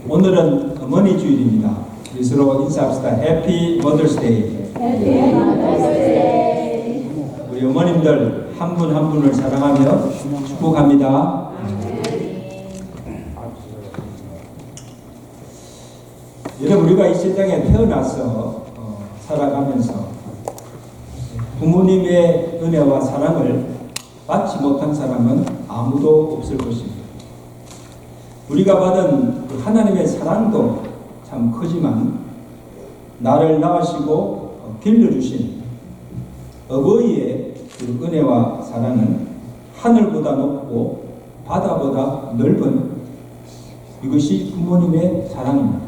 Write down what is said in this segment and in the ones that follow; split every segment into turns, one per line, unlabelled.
오늘은 어머니 주일입니다. 우리 서로 인사합시다. 해피 머더스데이. 우리 어머님들 한 분 한 분을 사랑하며 축복합니다. 여러분, 우리가 이 세상에 태어나서 살아가면서 부모님의 은혜와 사랑을 받지 못한 사람은 아무도 없을 것입니다. 우리가 받은 그 하나님의 사랑도 참 크지만 나를 낳으시고 길러주신 어버이의 그 은혜와 사랑은 하늘보다 높고 바다보다 넓은 이것이 부모님의 사랑입니다.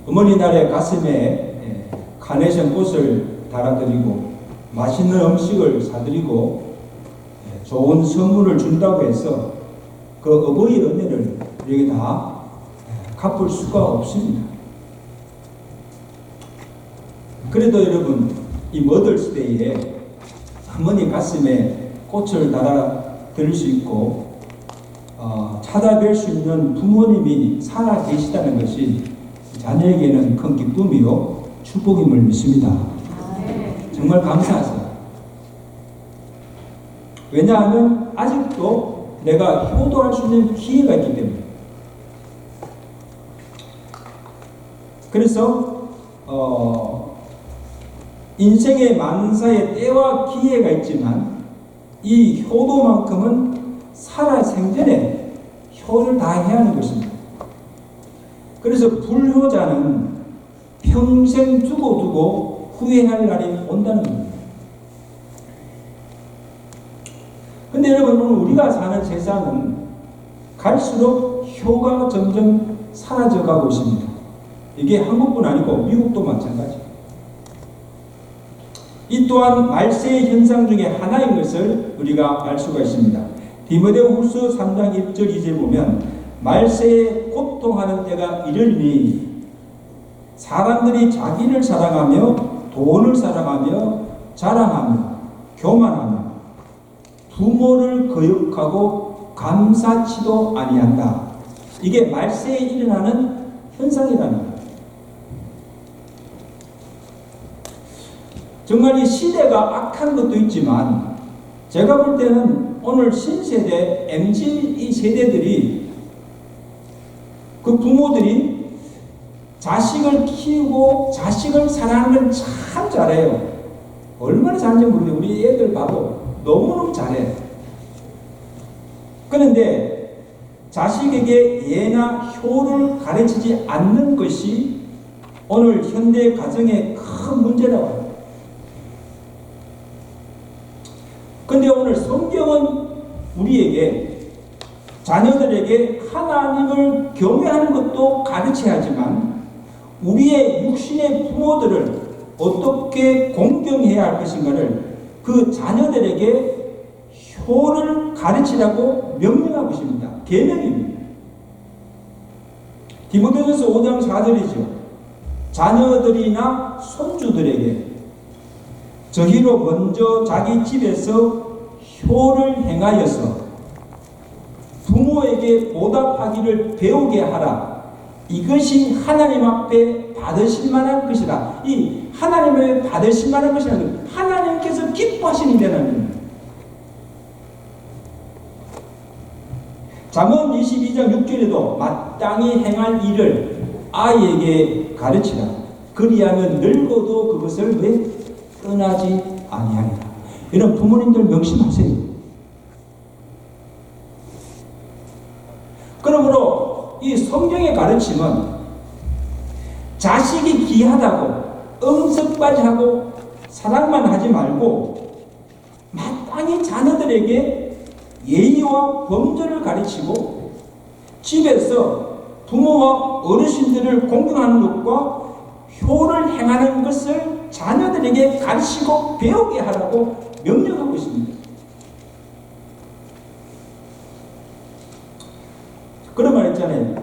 어머니 날에 가슴에 카네이션 꽃을 달아드리고 맛있는 음식을 사드리고 좋은 선물을 준다고 해서 그 어버이의 은혜를 우리에게 다 갚을 수가 없습니다. 그래도 여러분, 이 머더스데이에 어머니 가슴에 꽃을 달아드릴 수 있고 찾아뵐 수 있는 부모님이 살아 계시다는 것이 자녀에게는 큰 기쁨이요 축복임을 믿습니다. 정말 감사하세요. 왜냐하면 아직도 내가 효도할 수 있는 기회가 있기 때문에. 그래서 인생의 만사의 때와 기회가 있지만 이 효도만큼은 살아 생전에 효를 다해야 하는 것입니다. 그래서 불효자는 평생 두고 후회할 날이 온다는 겁니다. 근데 여러분, 오늘 우리가 사는 세상은 갈수록 효가 점점 사라져가고 있습니다. 이게 한국뿐 아니고 미국도 마찬가지. 이 또한 말세의 현상 중에 하나인 것을 우리가 알 수가 있습니다. 디모데후서 3장 1절 2절 보면 말세에 고통하는 때가 이르리니 사람들이 자기를 사랑하며 돈을 사랑하며 자랑하며 교만하며 부모를 거역하고 감사치도 아니한다. 이게 말세에 일어나는 현상이라는 거예요. 정말 이 시대가 악한 것도 있지만 제가 볼 때는 오늘 신세대, MZ 이 세대들이 그 부모들이 자식을 키우고 자식을 사랑하는 건 참 잘해요. 얼마나 잘하는지 모르겠어요. 우리 애들 봐도 너무너무 잘해. 그런데 자식에게 예나 효를 가르치지 않는 것이 오늘 현대 가정의 큰 문제라고 합니다. 그런데 오늘 성경은 우리에게 자녀들에게 하나님을 경외하는 것도 가르쳐야 하지만 우리의 육신의 부모들을 어떻게 공경해야 할 것인가를 그 자녀들에게 효를 가르치라고 명령하고 있습니다. 계명입니다. 디모데전서 5장 4절이죠. 자녀들이나 손주들에게 저희로 먼저 자기 집에서 효를 행하여서 부모에게 보답하기를 배우게 하라. 이것이 하나님 앞에 받으실 만한 것이다. 이 하나님을 받으실 만한 것이라는 것, 하나님께서 기뻐하시는 데라는 겁니다. 잠언 22장 6절에도 마땅히 행할 일을 아이에게 가르치라. 그리하면 늙어도 그것을 왜 떠나지 아니하리라. 이런 부모님들 명심하세요. 그러므로 이 성경의 가르침은 자식이 귀하다고 응석까지 하고 사랑만 하지 말고 마땅히 자녀들에게 예의와 범절을 가르치고 집에서 부모와 어르신들을 공경하는 것과 효를 행하는 것을 자녀들에게 가르치고 배우게 하라고 명령하고 있습니다. 그런 말 있잖아요.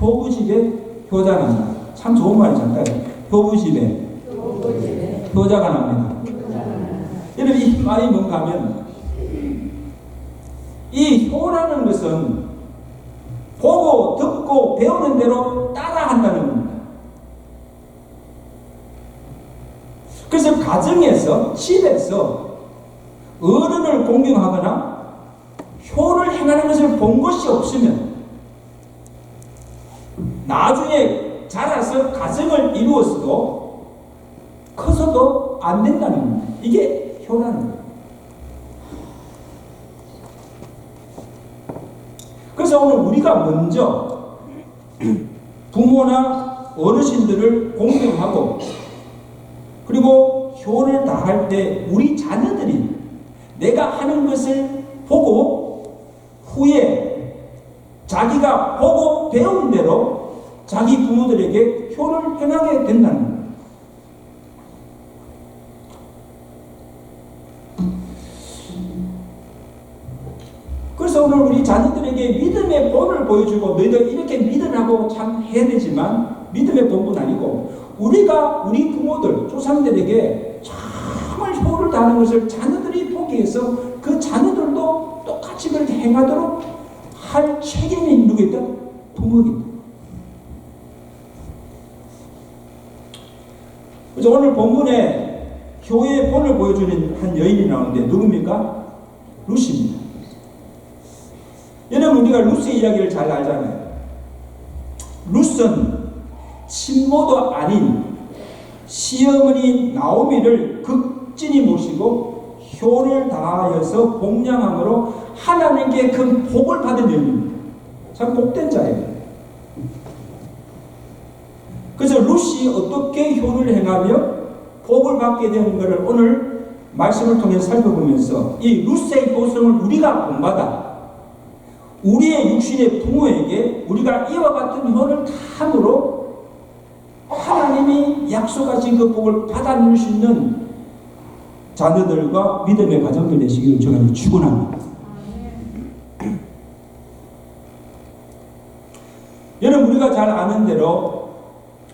효부집에 효자가 난다. 참 좋은 말이잖아요. 효부집에 효자가 납니다. 여러분, 이 말이 뭔가 하면 이 효라는 것은 보고 듣고 배우는 대로 따라한다는 겁니다. 그래서 가정에서, 집에서 어른을 공경하거나 효를 행하는 것을 본 것이 없으면 나중에 자라서 가정을 이루었어도 커서도 안 된다는 겁니다. 이게 효라는 거예요. 그래서 오늘 우리가 먼저 부모나 어르신들을 공경하고 그리고 효를 다할 때 우리 자녀들이 내가 하는 것을 보고 후에 자기가 보고 배운 대로 자기 부모들에게 효를 행하게 된다는 거예요. 그래서 오늘 우리 자녀들에게 믿음의 본을 보여주고 너희들 이렇게 믿으라고 참 해야 되지만 믿음의 본분 아니고 우리가 우리 부모들, 조상들에게 정말 효를 다하는 것을 자녀들이 보기 위해서 그 자녀들도 똑같이 그렇게 행하도록 할 책임이 누구겠다? 부모겠다. 그래서 오늘 본문에 효의 본을 보여주는 한 여인이 나오는데 누굽니까? 루시입니다. 여러분 우리가 루스 이야기를 잘 알잖아요. 루스는 친모도 아닌 시어머니 나오미를 극진히 모시고 효를 다하여서 복량함으로 하나님께 큰 복을 받은 여인입니다. 참 복된 자예요. 그래서 루시 어떻게 효를 행하며 복을 받게 되는 것을 오늘 말씀을 통해 살펴보면서 이 루스의 효성을 우리가 본받아 우리의 육신의 부모에게 우리가 이와 같은 효를 다함으로 하나님이 약속하신 그 복을 받아 누릴 수 있는 자녀들과 믿음의 가정들 되시기를 저는 축원합니다. 여러분 우리가 잘 아는 대로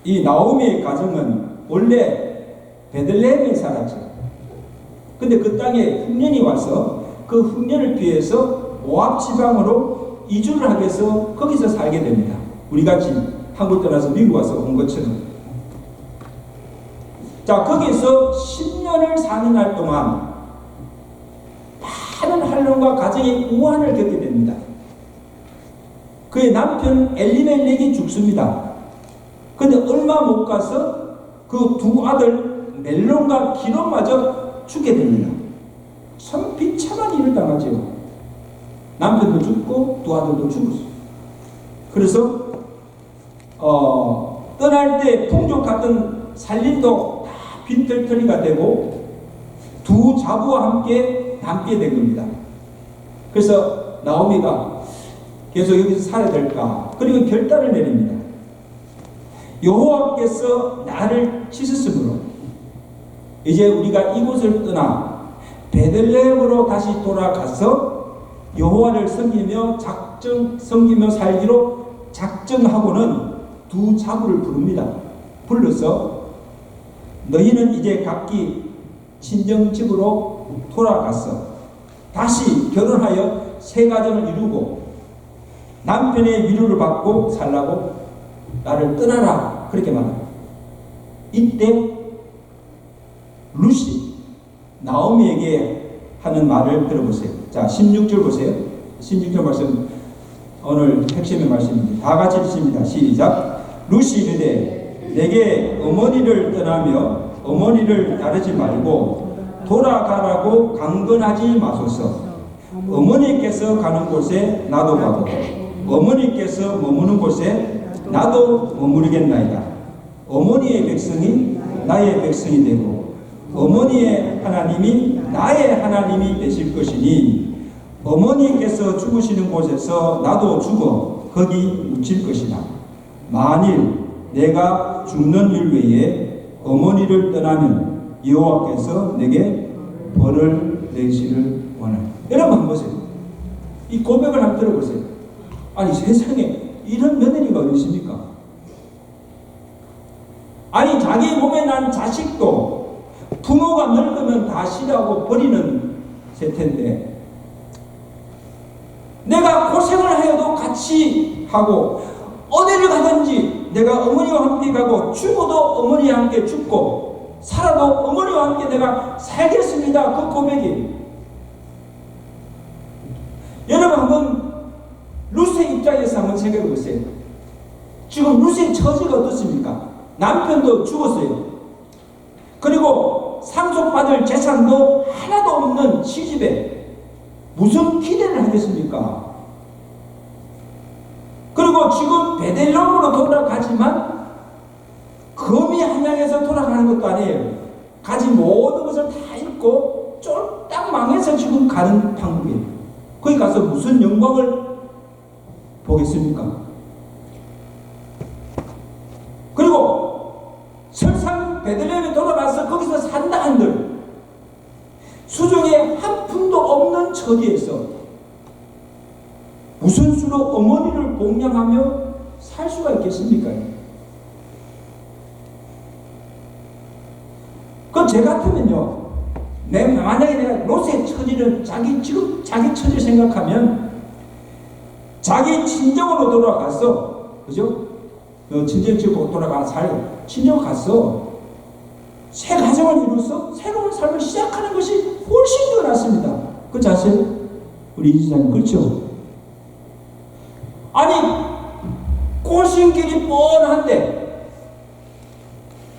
이 나오미의 가정은 원래 베들레헴에 살았죠. 근데 그 땅에 흉년이 와서 그 흉년을 피해서 모압 지방으로 이주를 하게 해서 거기서 살게 됩니다. 우리같이 한국 떠나서 미국 와서 온 것처럼. 자, 거기서 10년을 사는 날 동안 많은 환난과 가정의 우환을 겪게 됩니다. 그의 남편 엘리멜렉이 죽습니다. 그런데 얼마 못 가서 그 두 아들 멜론과 기론마저 죽게 됩니다. 참 비참한 일을 당하죠. 남편도 죽고 두 아들도 죽었어요. 그래서 떠날 때 풍족했던 살림도 다 빈털터리가 되고 두 자부와 함께 남게 된 겁니다. 그래서 나오미가 계속 여기서 살아야 될까? 그리고 결단을 내립니다. 여호와께서 나를 치셨으므로 이제 우리가 이곳을 떠나 베들레헴으로 다시 돌아가서 여호와를 섬기며 살기로 작정하고는 두 자부를 부릅니다. 불러서 너희는 이제 각기 친정집으로 돌아가서 다시 결혼하여 새 가정을 이루고 남편의 위로를 받고 살라고 나를 떠나라 그렇게 말합니다. 이때 루시 나오미에게 하는 말을 들어보세요. 자, 16절 보세요. 16절 말씀 오늘 핵심의 말씀입니다. 다 같이 읽습니다. 시작. 루시 이르되 내게 어머니를 떠나며 어머니를 따르지 말고 돌아가라고 강건하지 마소서. 어머니께서 가는 곳에 나도 가고 어머니께서 머무는 곳에 나도 머무르겠나이다. 어머니의 백성이 나의 백성이 되고 어머니의 하나님이 나의 하나님이 되실 것이니 어머니께서 죽으시는 곳에서 나도 죽어 거기 묻힐 것이다. 만일 내가 죽는 일 외에 어머니를 떠나면 여호와께서 내게 벌을 내시를 원하니. 여러분 한번 보세요. 이 고백을 한번 들어보세요. 아니 세상에 이런 며느리가 어디 있습니까? 아니 자기 몸에 난 자식도 부모가 늙으면 다 싫어하고 버리는 세태인데 내가 고생을 해도 같이 하고 어디를 가든지 내가 어머니와 함께 가고 죽어도 어머니와 함께 죽고 살아도 어머니와 함께 내가 살겠습니다. 그 고백이. 여러분 한번 루스의 입장에서 한번 생각해 보세요. 지금 루스의 처지가 어떻습니까? 남편도 죽었어요. 그리고 상속받을 재산도 하나도 없는 시집에 무슨 기대를 하겠습니까? 그리고 지금 베들레헴으로 돌아가지만 거미 한양에서 돌아가는 것도 아니에요. 가진 모든 것을 다 잃고 쫄딱 망해서 지금 가는 방법이에요. 거기 가서 무슨 영광을 보겠습니까? 그리고 설상 베들레헴에 돌아가서 거기서 산다 한들 수중에 한 푼도 없는 처지에서 무슨 수로 어머니를 공양하며 살 수가 있겠습니까? 그럼 제 같으면요, 만약에 내가 롯의 처지를 지금 자기 처지를 생각하면 자기 친정으로 돌아가서, 그죠? 친정 집으로 돌아가 친정 가서 새 가정을 이루어서 새로운 삶을 시작하는 것이 훨씬 더 낫습니다. 그렇지 않으세요? 우리 이지사님, 그렇죠? 아니, 꼬신길이 뻔한데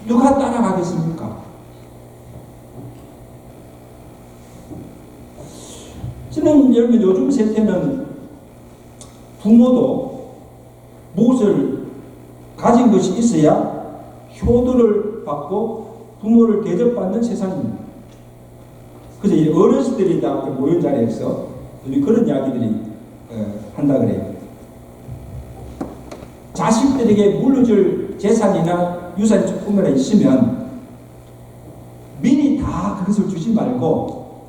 누가 따라가겠습니까? 저는 여러분 요즘 세대는 부모도 무엇을 가진 것이 있어야 효도를 받고 부모를 대접받는 세상입니다. 그래서 어르신들이 다 모인 자리에서 그런 이야기들이 한다 그래요. 자식들에게 물려줄 재산이나 유산이 조금이나 있으면 미리 다 그것을 주지 말고,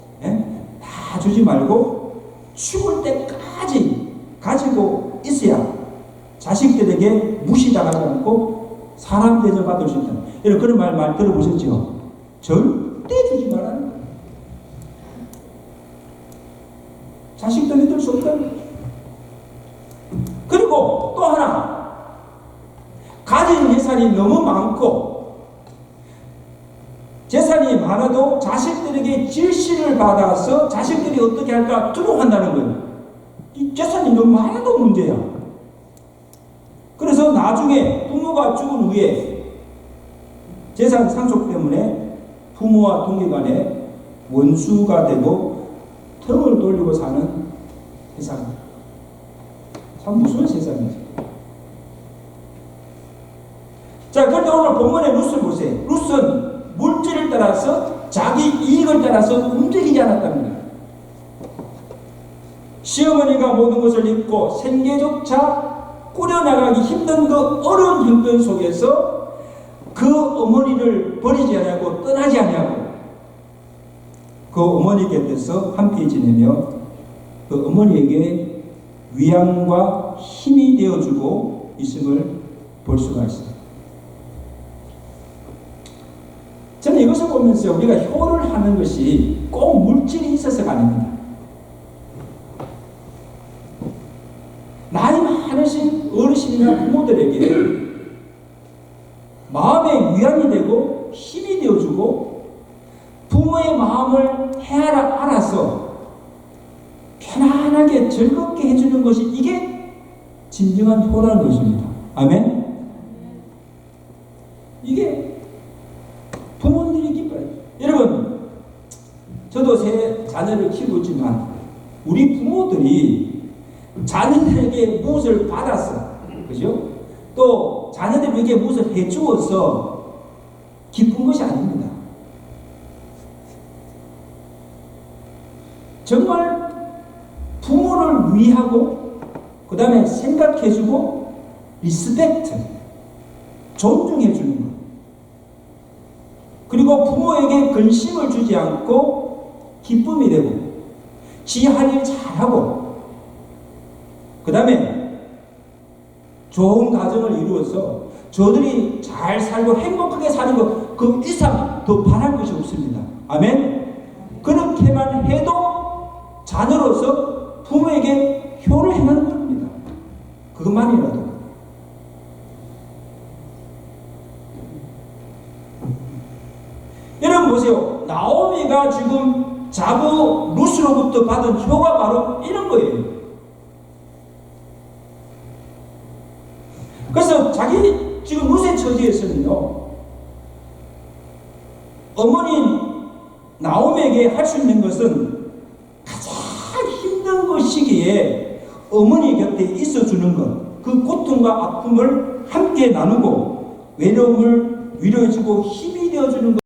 다 주지 말고 죽을 때까지 가지고 있어야 자식들에게 무시당하지 않고 사람 대접받을 수 있다. 여러분 그런 말 들어보셨죠? 절대 주지 말라는 거예요. 자식들 믿을 수 없다. 그리고 또 하나, 가진 재산이 너무 많고 재산이 많아도 자식들에게 질시를 받아서 자식들이 어떻게 할까 두려워한다는 거예요. 이 재산이 너무 많아도 문제야. 그래서 나중에 부모가 죽은 후에 재산 상속 때문에 부모와 동기간에 원수가 되고 턱을 돌리고 사는 세상. 참 무서운 세상이죠. 자, 그런데 오늘 본문의 루스를 보세요. 루스는 물질을 따라서 자기 이익을 따라서 움직이지 않았답니다. 시어머니가 모든 것을 잃고 생계조차 꾸려나가기 힘든 그 어려운 형편 속에서 그 어머니를 버리지 않고 떠나지 않냐고 그 어머니 곁에서 함께 지내며 그 어머니에게 위안과 힘이 되어주고 있음을 볼 수가 있습니다. 저는 이것을 보면서 우리가 효를 하는 것이 꼭 물질이 있어서가 아닙니다. 나이 많으신 어르신이나 부모들에게 마음의 위안이 되고 힘이 되어주고 부모의 마음을 알아서 편안하게 즐겁게 해주는 것이 이게 진정한 효라는 것입니다. 아멘? 이게 부모들이 기뻐요. 여러분, 저도 새 자녀를 키우고 있지만 우리 부모들이 자녀들에게 무엇을 받아서, 그죠? 또 자녀들에게 무엇을 해주어서 기쁜 것이 아닙니다. 정말 부모를 위하고 그 다음에 생각해주고 리스펙트, 존중해주는 것. 그리고 부모에게 근심을 주지 않고 기쁨이 되고 지 할 일 잘하고 그 다음에 좋은 가정을 이루어서 저들이 잘 살고 행복하게 사는 것 그 이상 더 바랄 것이 없습니다. 아멘? 그렇게만 해도 자녀로서 부모에게 효를 행하는 겁니다. 그것만이라도. 여러분 보세요. 나오미가 지금 자부 룻으로부터 받은 효가 바로 이런 거예요. 그래서 자기 지금 룻의 처지에서는요, 어머니 나오미에게 할 수 있는 것은 가장 힘든 그 시기에 어머니 곁에 있어주는 것, 그 고통과 아픔을 함께 나누고 외로움을 위로해주고 힘이 되어주는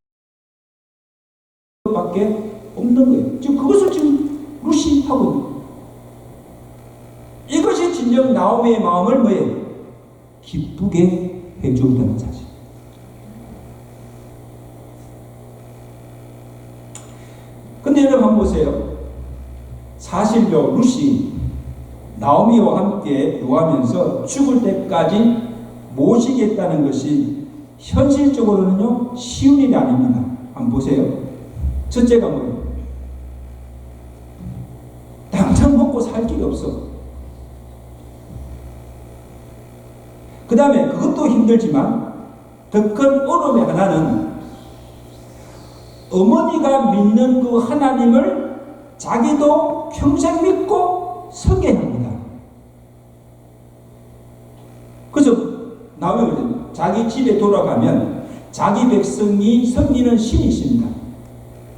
것밖에 없는 거예요. 지금 그것을 지금 룻이 하고 있는 거예요. 이것이 진정 나오미의 마음을 뭐예요? 기쁘게 해주었다는 사실. 근데 여러분 한번 보세요. 사실요, 룻이 나오미와 함께 노하면서 죽을 때까지 모시겠다는 것이 현실적으로는요, 쉬운 일이 아닙니다. 한번 보세요. 첫째가 뭐예요? 당장 먹고 살 길이 없어. 그 다음에 그것도 힘들지만 더 큰 어려움의 하나는 어머니가 믿는 그 하나님을 자기도 평생 믿고 섬겨야 합니다. 그래서 나오면 자기 집에 돌아가면 자기 백성이 섬기는 신이 있습니다.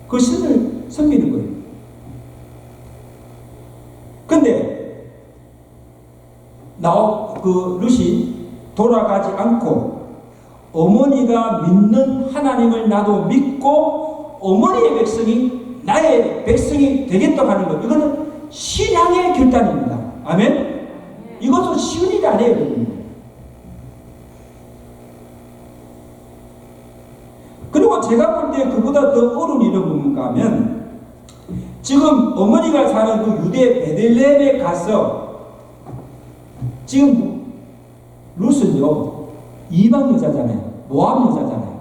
그 신을 섬기는 거예요. 근데 그 룻이 돌아가지 않고 어머니가 믿는 하나님을 나도 믿고 어머니의 백성이 나의 백성이 되겠다고 하는 것, 이거는 신앙의 결단입니다. 아멘? 이것도 쉬운 일이 아니에요. 그리고 제가 볼 때 그보다 더 어려운 일은 뭡니까 하면, 지금 어머니가 사는 그 유대 베들레헴에 가서 지금 룻은요, 이방 여자잖아요. 모압 여자잖아요.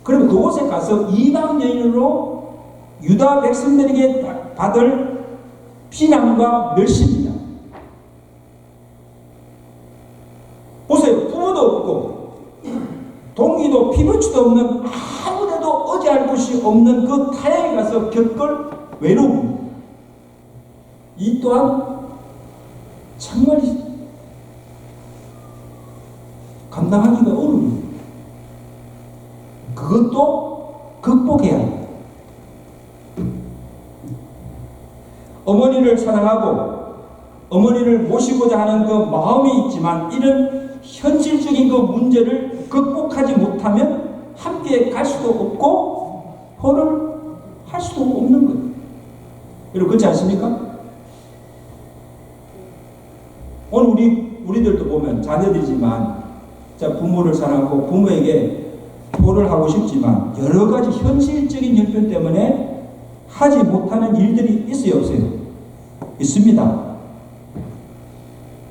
그럼 그곳에 가서 이방 여인으로 유다 백성들에게 받을 비난과 멸시입니다. 보세요. 부모도 없고 동기도 피부치도 없는, 아무데도 의지할 곳이 없는 그 타향에 가서 겪을 외로움, 이 또한 정말 감당하기가 어려워요. 그것도 극복해야 해요. 어머니를 사랑하고 어머니를 모시고자 하는 그 마음이 있지만 이런 현실적인 그 문제를 극복하지 못하면 함께 갈 수도 없고 혼을 할 수도 없는 거예요. 여러분 그렇지 않습니까? 오늘 우리들도 보면 자녀들이지만 부모를 사랑하고 부모에게 표를 하고 싶지만 여러 가지 현실적인 형편 때문에 하지 못하는 일들이 있어요, 없어요? 있습니다.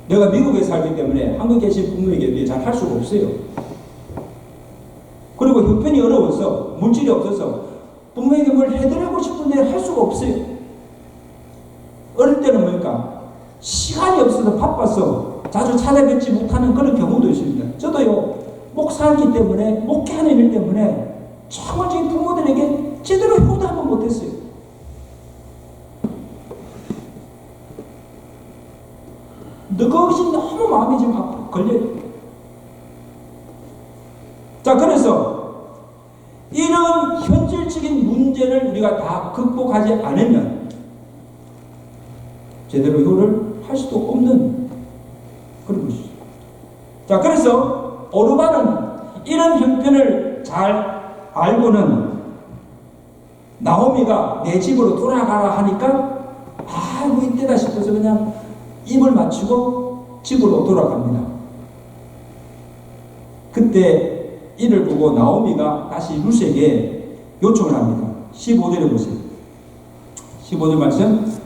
내가 미국에 살기 때문에 한국에 계신 부모에게 잘 할 수가 없어요. 그리고 형편이 어려워서 물질이 없어서 부모에게 뭘 해드리고 싶은데 할 수가 없어요. 어릴 때는 뭐니까 시간이 없어서 바빠서 자주 찾아뵙지 못하는 그런 경우도 있습니다. 저도요, 목사이기 때문에, 목회하는 일 때문에 정말 저희 부모들에게 제대로 효도 한번 못했어요. 그것이 너무 마음이 지금 걸려요. 자, 그래서 이런 현실적인 문제를 우리가 다 극복하지 않으면 제대로 효를 할 수도 없는 그런 것이죠. 자, 그래서 오르반은 이런 형편을 잘 알고는 나오미가 내 집으로 돌아가라 하니까 아이고 이때다 싶어서 그냥 입을 맞추고 집으로 돌아갑니다. 그때 이를 보고 나오미가 다시 룻에게 요청을 합니다. 15절에 보세요. 15절 말씀.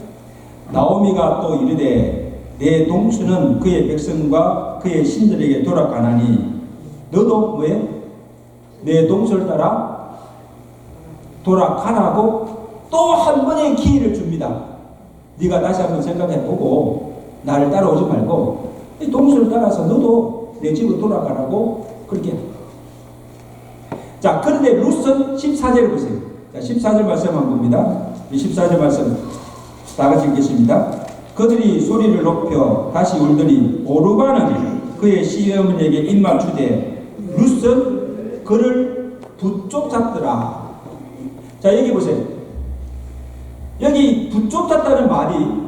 나오미가 또 이르되 내 동수는 그의 백성과 그의 신들에게 돌아가나니 너도 뭐해? 내 동수를 따라 돌아가라고 또 한 번의 기회를 줍니다. 네가 다시 한번 생각해보고 나를 따라오지 말고 이 동서를 따라서 너도 내 집으로 돌아가라고 그렇게. 자, 그런데 룻은 14절 보세요. 자, 14절 말씀 한번 봅니다. 이 14절 말씀 다 같이 읽겠습니다. 그들이 소리를 높여 다시 울더니 오르바는 그의 시어머니에게 입맞추되 룻은 그를 붙쫓았더라. 자, 여기 보세요. 여기 붙쫓았다는 말이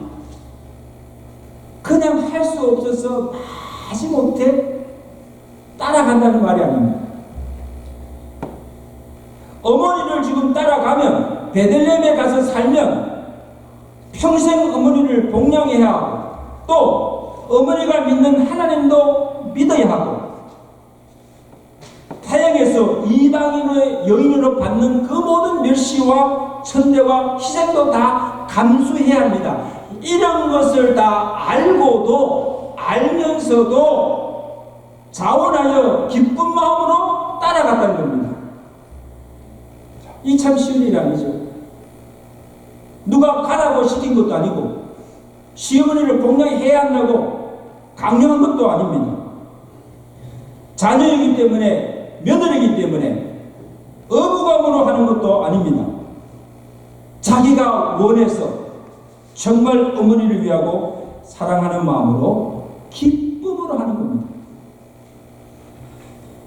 그냥 할 수 없어서 마지못해 따라간다는 말이 아닙니다. 어머니를 지금 따라가면 베들레헴에 가서 살면 평생 어머니를 복양해야 하고 또 어머니가 믿는 하나님도 믿어야 하고 타향에서 이방인의 여인으로 받는 그 모든 멸시와 천대와 희생도 다 감수해야 합니다. 이런 것을 다 알면서도 자원하여 기쁜 마음으로 따라갔다는 겁니다. 이 참 쉬운 일이 아니죠. 누가 가라고 시킨 것도 아니고 시어머니를 복양해야 한다고 강요한 것도 아닙니다. 자녀이기 때문에 며느리이기 때문에 의무감으로 하는 것도 아닙니다. 자기가 원해서 정말 어머니를 위하고 사랑하는 마음으로 기쁨으로 하는 겁니다.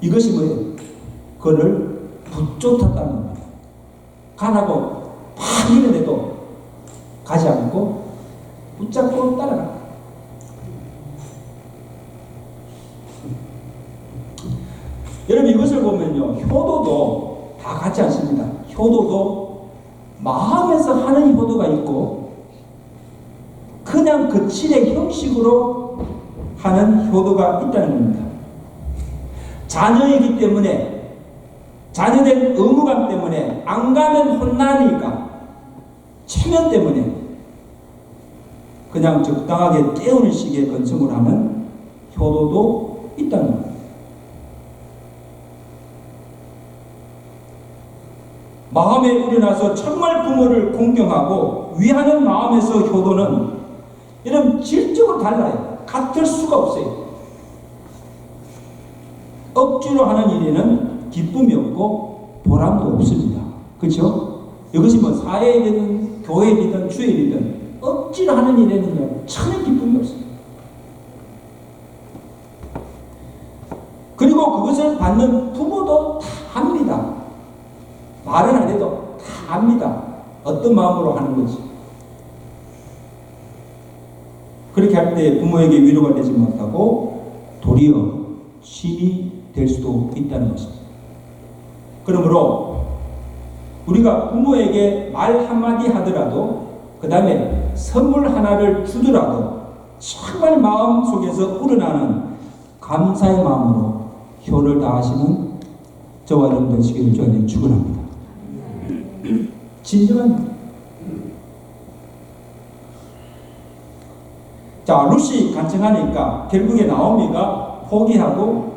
이것이 뭐예요? 그를 붙쫓았다는 겁니다. 가라고 팍 이러내도 가지 않고 붙잡고 따라가. 여러분 이것을 보면요, 효도도 다 같지 않습니다. 효도도 마음에서 하는 효도가 있고 그냥 거칠의 형식으로 하는 효도가 있다는 겁니다. 자녀이기 때문에 자녀된 의무감 때문에 안 가면 혼나니까 체면 때문에 그냥 적당하게 깨우는 식의 건성을 하는 효도도 있다는 겁니다. 마음에 우러나서 정말 부모를 공경하고 위하는 마음에서 효도는 이런 질적으로 달라요. 같을 수가 없어요. 억지로 하는 일에는 기쁨이 없고 보람도 없습니다. 그렇죠? 이것이 뭐 사회이든 교회이든 주일이든 억지로 하는 일에는 전혀 기쁨이 없어요. 그리고 그것을 받는 부모도 다 합니다. 말은 안 해도 다 압니다. 어떤 마음으로 하는 건지. 그렇게 할 때 부모에게 위로가 되지 못하고 도리어 신이 될 수도 있다는 것입니다. 그러므로 우리가 부모에게 말 한마디 하더라도 그 다음에 선물 하나를 주더라도 정말 마음속에서 우러나는 감사의 마음으로 효를 다하시는 저와 여러분 되시기를 주님 축원합니다. 진정한. 자, 룻이 간청하니까 결국에 나오미가 포기하고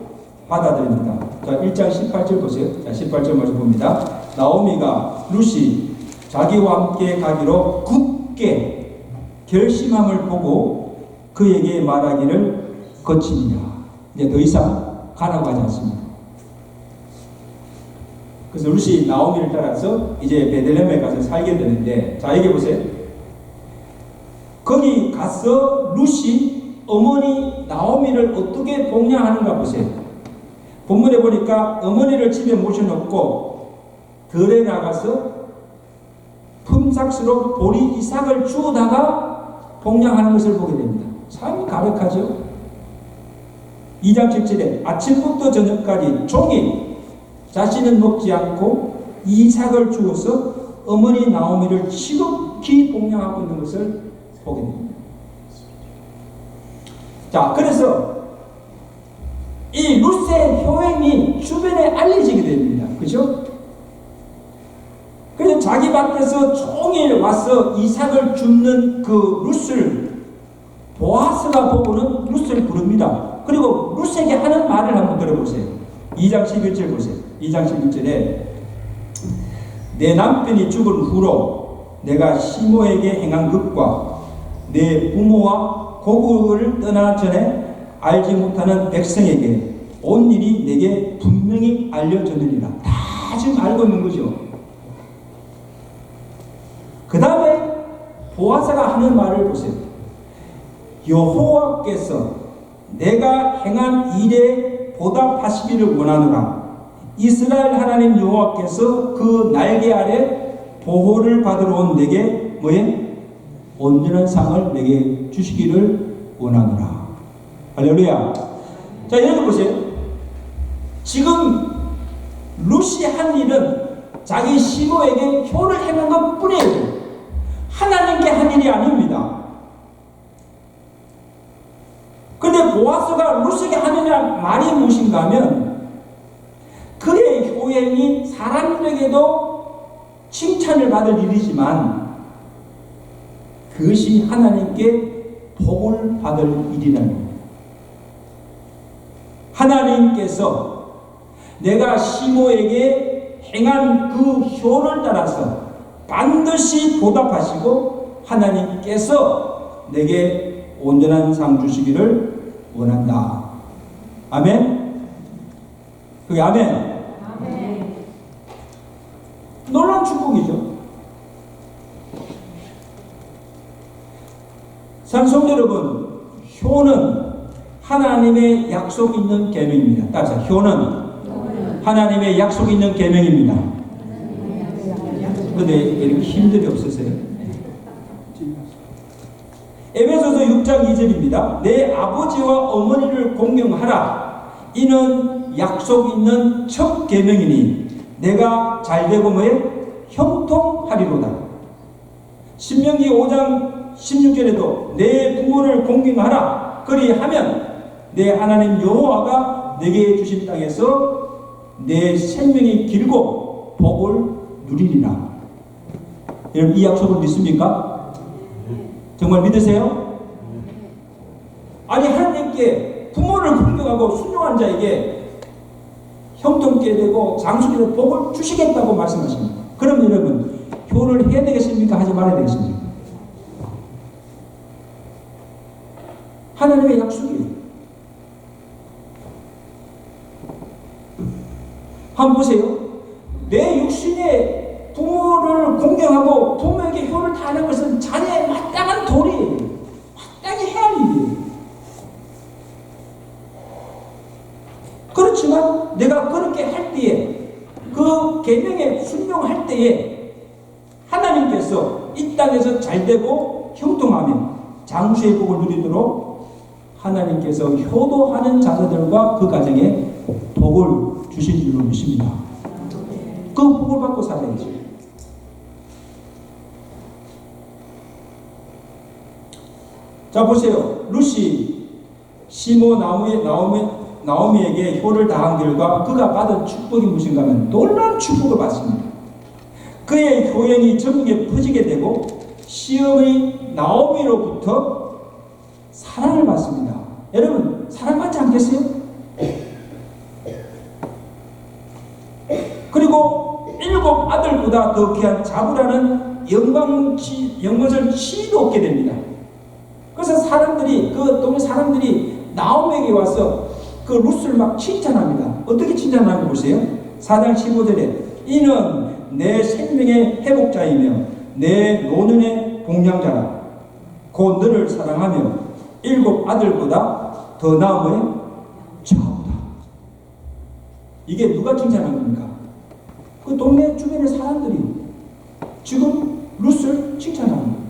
받아들입니다. 자, 1장 18절 보세요. 자, 18절 먼저 봅니다. 나오미가 룻이 자기와 함께 가기로 굳게 결심함을 보고 그에게 말하기를 거치니라. 이제 더 이상 가라고 하지 않습니다. 그래서 룻이 나오미를 따라서 이제 베들레헴에 가서 살게 되는데, 자, 여기 보세요. 거기 가서 룻이 어머니 나오미를 어떻게 복양하는가 보세요. 본문에 보니까 어머니를 집에 모셔놓고 들에 나가서 품삯으로 보리 이삭을 주우다가 복양하는 것을 보게 됩니다. 참 가력하죠. 2장 7절에 아침부터 저녁까지 종일 자신은 먹지 않고 이삭을 주어서 어머니 나오미를 지극히 복양하고 있는 것을 보게 됩니다. 자, 그래서 이 룻의 효행이 주변에 알려지게 됩니다. 그죠? 그래서 자기 밭에서 종일 와서 이삭을 줍는 그 룻을 보아스가 보고는 룻을 부릅니다. 그리고 룻에게 하는 말을 한번 들어보세요. 2장 11절 보세요. 2장 11절에 내 남편이 죽은 후로 내가 시모에게 행한 것과 내 부모와 고국을 떠나 전에 알지 못하는 백성에게 온 일이 내게 분명히 알려졌느니라. 다 지금 알고 있는 거죠. 그 다음에 보아스가 하는 말을 보세요. 여호와께서 내가 행한 일에 보답하시기를 원하노라. 이스라엘 하나님 여호와께서 그 날개 아래 보호를 받으러 온 내게 뭐에? 온전한 상을 내게 주시기를 원하노라. 할렐루야. 자, 여러분 보세요. 지금 룻이 한 일은 자기 시모에게 효를 행한 것 뿐이에요. 하나님께 한 일이 아닙니다. 그런데 보아스가 룻에게 하는 말이 무엇인가 하면 그의 효행이 사람들에게도 칭찬을 받을 일이지만 그것이 하나님께 복을 받을 일이라는 겁니다. 하나님께서 내가 시모에게 행한 그 효를 따라서 반드시 보답하시고 하나님께서 내게 온전한 상 주시기를 원한다. 아멘? 그게 아멘? 아멘. 놀라운 축복이죠. 산성 여러분, 효는 하나님의 약속 있는 계명입니다. 따라서 효는 하나님의 약속 있는 계명입니다. 그런데 이렇게 힘들이 없으세요? 에베소서 6장 2절입니다. 내 아버지와 어머니를 공경하라. 이는 약속 있는 첫 계명이니 내가 잘되고 뭐에 형통하리로다. 신명기 5장 16절에도 내 부모를 공경하라. 그리하면 내 하나님 여호와가 내게 주신 땅에서 내 생명이 길고 복을 누리리라. 여러분 이 약속을 믿습니까? 정말 믿으세요? 아니 하나님께 부모를 공경하고 순종한 자에게 형통케 되고 장수되고 복을 주시겠다고 말씀하십니다. 그럼 여러분 효를 해야 되겠습니까? 하지 말아야 되겠습니까? 하나님의 약속이에요. 한번 보세요. 내 육신의 부모를 공경하고 부모에게 효를 다하는 것은 자녀의 마땅한 도리예요. 마땅히 해야 할 일이에요. 그렇지만 내가 그렇게 할 때에 그 계명에 순종할 때에 하나님께서 이 땅에서 잘되고 형통하며 장수의 복을 누리도록 하나님께서 효도하는 자녀들과 그 가정에 복을 주실 줄로 믿습니다. 그 복을 받고 살아야죠. 자 보세요. 룻이 시모 나오미에게 효를 다한 결과 그가 받은 축복이 무엇인가 하면 놀라운 축복을 받습니다. 그의 효행이 전국에 퍼지게 되고 시어머니 나오미로부터 사랑을 받습니다. 여러분 사랑받지 않겠어요? 그리고 7 아들보다 더 귀한 자부라는 영광을 치도 얻게 됩니다. 그래서 사람들이 그 동네 사람들이 나오미에게 와서 그 룻을 막 칭찬합니다. 어떻게 칭찬하는지 보세요. 4장 15절에 이는 내 생명의 회복자이며 내 노년의 공양자라. 곧 너를 사랑하며 7 아들보다 더 나음의 자부다. 이게 누가 칭찬한 겁니까? 그 동네 주변의 사람들이 지금 룻을 칭찬합니다.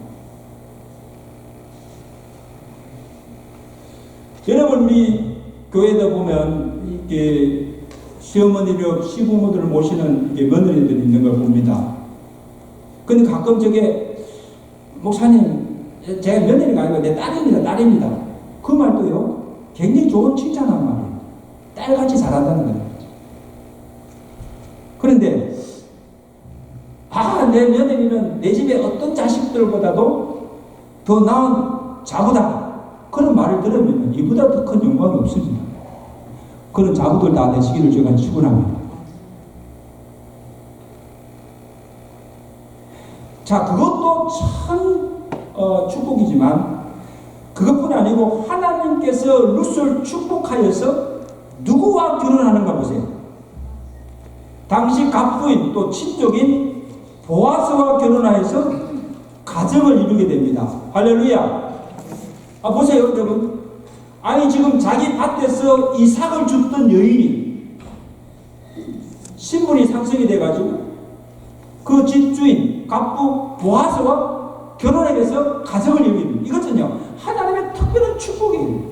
여러분 우리 교회에다 보면 이렇게 시어머니를 시부모들을 모시는 이렇게 며느리들이 있는 걸 봅니다. 근데 가끔 저게 목사님 제가 며느리가 아니고 내 딸입니다. 그 말도요 굉장히 좋은 칭찬하는 말이에요. 딸같이 잘한다는 거예요. 그런데 내 며느리는 내 집에 어떤 자식들보다도 더 나은 자부다. 그런 말을 들으면 이보다 더 큰 영광이 없습니다. 그런 자부들 다 되시기를 제가 축원합니다. 자, 그것도 참 축복이지만 그 그것뿐 아니고 하나님께서 룻을 축복하여서 누구와 결혼하는가 보세요. 당시 갑부인 또 친족인 보아스와 결혼하여서 가정을 이루게 됩니다. 할렐루야. 보세요 여러분. 아니 지금 자기 밭에서 이삭을 줍던 여인이 신분이 상승이 돼가지고 그 집주인 갑부 보아스와 결혼해서 가정을 이루는 이것은요 하나님의 특별한 축복이에요.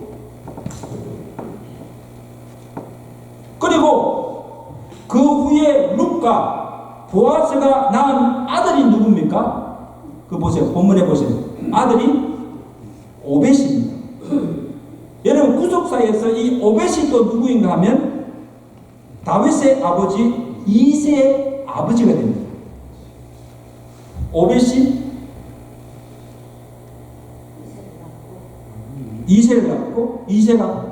그리고 그 후에 룻과 보아스가 낳은 아들이 누굽니까? 그 보세요. 본문에 보세요. 아들이 오벳입니다. 여러분 구속사에서 이 오벳이 또 누구인가 하면 다윗의 아버지 이새의 아버지가 됩니다. 오벳이 이새를 낳고 이새가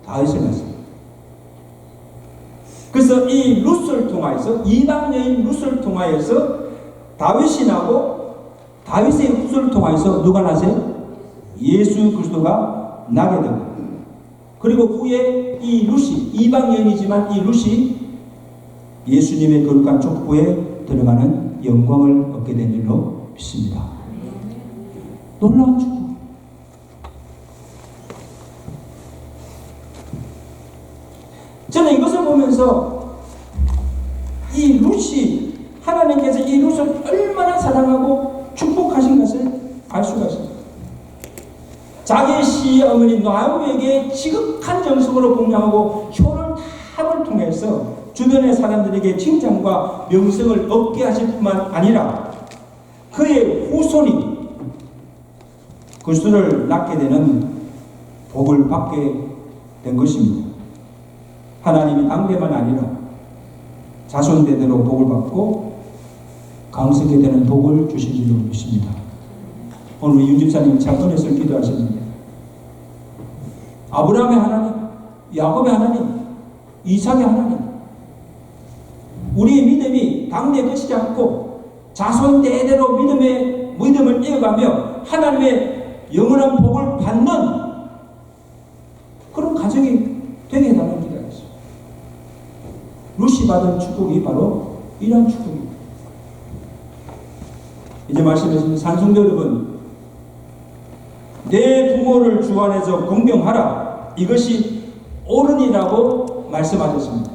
다윗을 낳습니다. 그래서 이 룻을 통하여서 이방 여인 룻을 통하여서 다윗이 나고 다윗의 후손을 통하여서 누가 나세요? 예수 그리스도가 나게 됩니다. 그리고 후에 이 룻이 이방 여인이지만 이 룻이 예수님의 거룩한 족보에 들어가는 영광을 얻게 된 줄로 믿습니다. 놀라운 축복. 저는 이것을 보면서 이 룻이 하나님께서 이 룻을 얼마나 사랑하고 축복하신 것을 알 수가 있습니다. 자기 시어머니 노아미에게 지극한 정성으로 공양하고 효를 통해서 주변의 사람들에게 칭찬과 명성을 얻게 하실 뿐만 아니라 그의 후손이 그리스도를 낳게 되는 복을 받게 된 것입니다. 하나님이 당대만 아니라 자손대대로 복을 받고 강성하게 되는 복을 주신 줄로 믿습니다. 오늘 윤 집사님 참 은혜를 기도하셨는데 아브라함의 하나님, 야곱의 하나님, 이삭의 하나님, 우리의 믿음이 당대 끝이지 않고 자손 대대로 믿음을 이어가며 하나님의 영원한 복을 받는 그런 가정이 되게 해달라는 기도하겠습니다. 룻이 받은 축복이 바로 이러한 축복입니다. 이제 말씀드렸습니다. 산성도 여러분, 내 부모를 주 안에서 공경하라. 이것이 옳으니라고 말씀하셨습니다.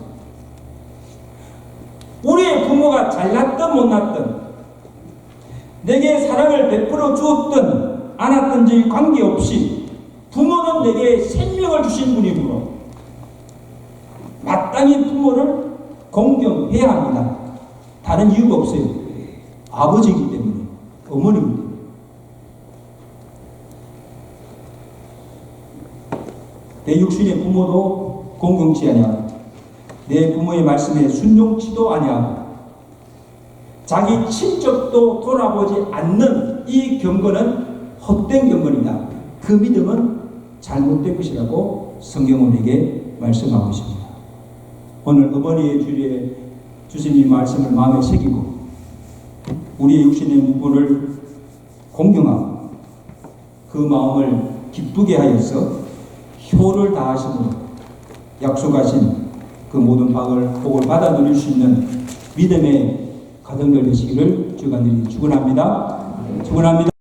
우리의 부모가 잘났든 못났든 내게 사랑을 베풀어 주었든 않았든지 관계없이 부모는 내게 생명을 주신 분이므로 마땅히 부모를 공경해야 합니다. 다른 이유가 없어요. 아버지이기 때문에, 어머니이기 때문에. 내 육신의 부모도 공경치 아니하고 내 부모의 말씀에 순종치도 아니하고 자기 친척도 돌아보지 않는 이 경건은 헛된 경건이다. 그 믿음은 잘못된 것이라고 성경은 우리에게 말씀하고 있습니다. 오늘 어머니의 주일에 주신 이 말씀을 마음에 새기고 우리의 육신의 부모를 공경하고 그 마음을 기쁘게 하여서 효를 다하심으로 약속하신 그 모든 복을 받아 누릴 수 있는 믿음의 가정들 되시기를 주간절히 축원합니다. 축원합니다.